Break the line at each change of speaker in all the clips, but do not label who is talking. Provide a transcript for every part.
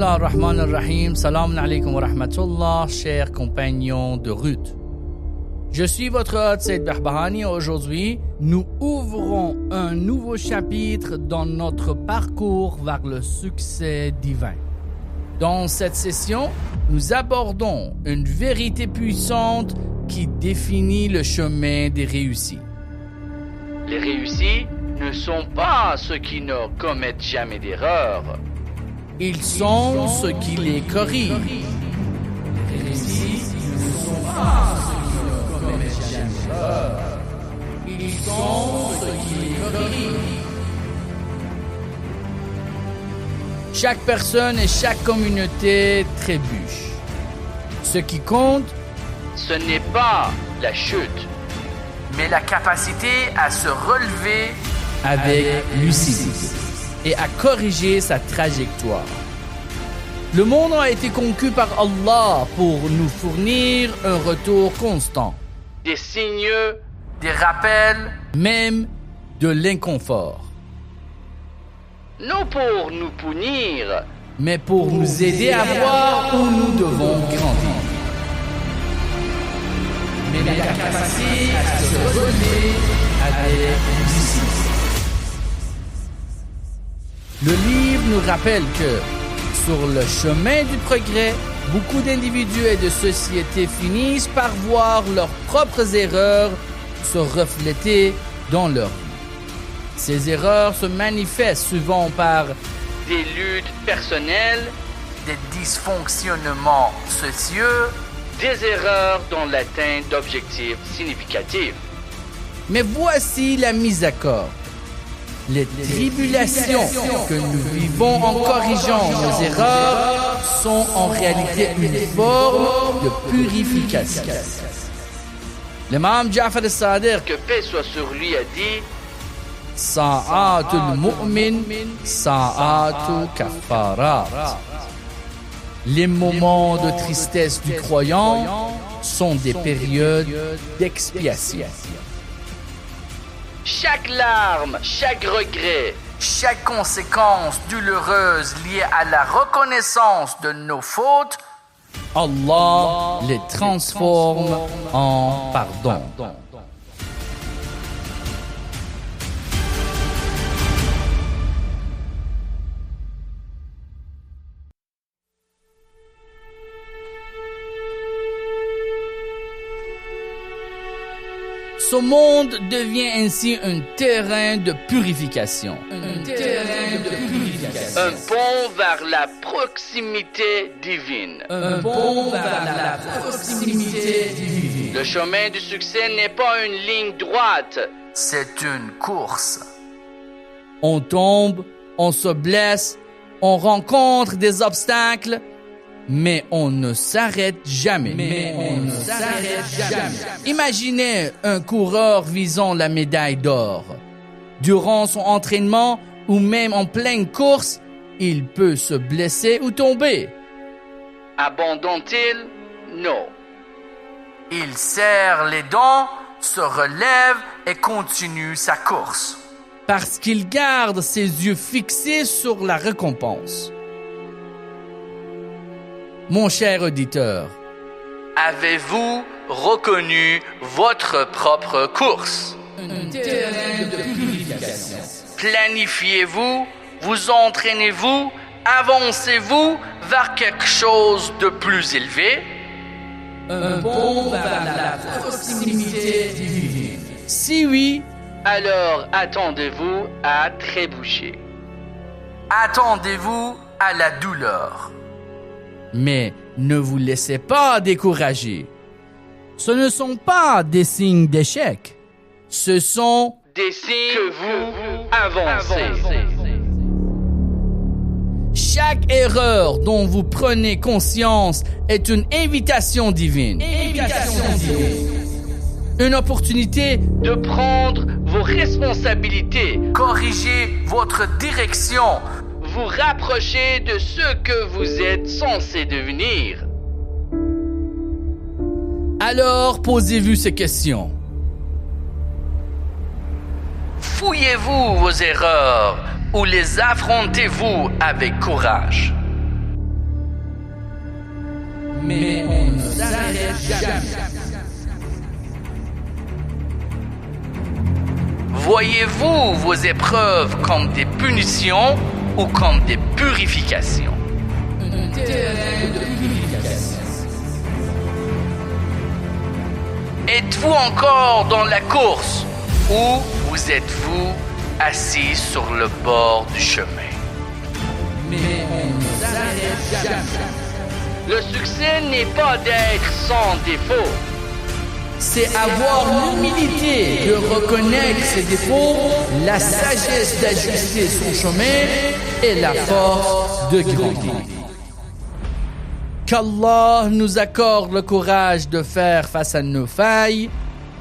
Bismillah ar-Rahman ar-Rahim. Salam alaikum wa rahmatullah, chers compagnons de route. Je suis votre hôte Saïd Behbahani. Aujourd'hui, nous ouvrons un nouveau chapitre dans notre parcours vers le succès divin. Dans cette session, nous abordons une vérité puissante qui définit le chemin des réussis.
Les réussis ne sont pas ceux qui ne commettent jamais d'erreurs.
Ils sont ceux qui les corrigent. Les réussis ne sont pas ceux qui ne commettent jamais d'erreurs. Ils sont ceux qui les corrigent. Chaque personne et chaque communauté trébuche. Ce qui compte,
ce n'est pas la chute,
mais la capacité à se relever avec lucidité et à corriger sa trajectoire. Le monde a été conçu par Allah pour nous fournir un retour constant,
des signes,
des rappels, même de l'inconfort.
Non pour nous punir,
mais pour nous aider à voir où nous devons grandir. Mais la capacité à se relever avec lucidité. Le livre nous rappelle que, sur le chemin du progrès, beaucoup d'individus et de sociétés finissent par voir leurs propres erreurs se refléter dans leur vie. Ces erreurs se manifestent souvent par
des luttes personnelles,
des dysfonctionnements sociaux,
des erreurs dans l'atteinte d'objectifs significatifs.
Mais voici la mise à corps. Les tribulations que nous vivons en corrigeant nos erreurs sont en réalité une forme de purification. L'imam Ja'far al-Sadiq,
que paix soit sur lui, a dit:
Sa'atul mu'min, sa'atu kaffarat. Les moments de tristesse du croyant sont des périodes d'expiation.
Chaque larme, chaque regret,
chaque conséquence douloureuse liée à la reconnaissance de nos fautes, Allah les transforme en pardon. Ce monde devient ainsi un terrain de purification. Un
pont vers la proximité divine. Le chemin du succès n'est pas une ligne droite.
C'est une course. On tombe, on se blesse, on rencontre des obstacles, mais on ne s'arrête jamais. Imaginez un coureur visant la médaille d'or. Durant son entraînement ou même en pleine course, il peut se blesser ou tomber.
Abandonne-t-il? Non.
Il serre les dents, se relève et continue sa course. Parce qu'il garde ses yeux fixés sur la récompense. Mon cher auditeur,
avez-vous reconnu votre propre course?
Un terrain de purification.
Planifiez-vous, vous entraînez-vous, avancez-vous vers quelque chose de plus élevé?
Un pont vers la proximité divine. Si oui,
alors attendez-vous à trébucher.
Attendez-vous à la douleur. Mais ne vous laissez pas décourager. Ce ne sont pas des signes d'échec. Ce sont
des signes que vous avancez.
Chaque erreur dont vous prenez conscience est une invitation divine. Une opportunité
de prendre vos responsabilités,
corriger votre direction,
vous rapprocher de ce que vous êtes censé devenir.
Alors posez-vous ces questions.
Fouillez-vous vos erreurs ou les affrontez-vous avec courage? Voyez-vous vos épreuves comme des punitions ou comme des purifications? Êtes-vous encore dans la course ou vous êtes-vous assis sur le bord du chemin? Mais on ne s'arrête jamais. Le succès n'est pas d'être sans défaut.
C'est avoir l'humilité de reconnaître ses défauts, la sagesse d'ajuster son chemin et la force de grandir. Qu'Allah nous accorde le courage de faire face à nos failles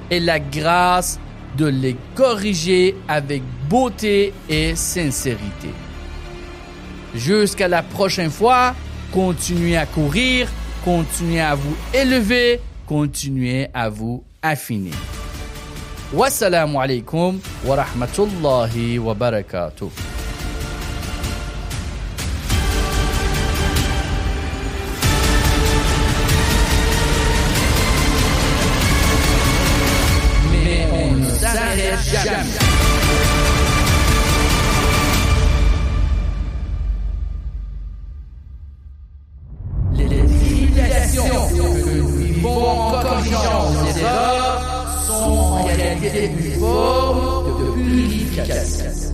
et la grâce de les corriger avec beauté et sincérité. Jusqu'à la prochaine fois, continuez à courir, continuez à vous élever, continuez à vous affiner. Wassalamu alaikum wa rahmatullahi wa barakatuh. Mais on ne s'arrête jamais. Les erreurs sont en réalité une forme de purification.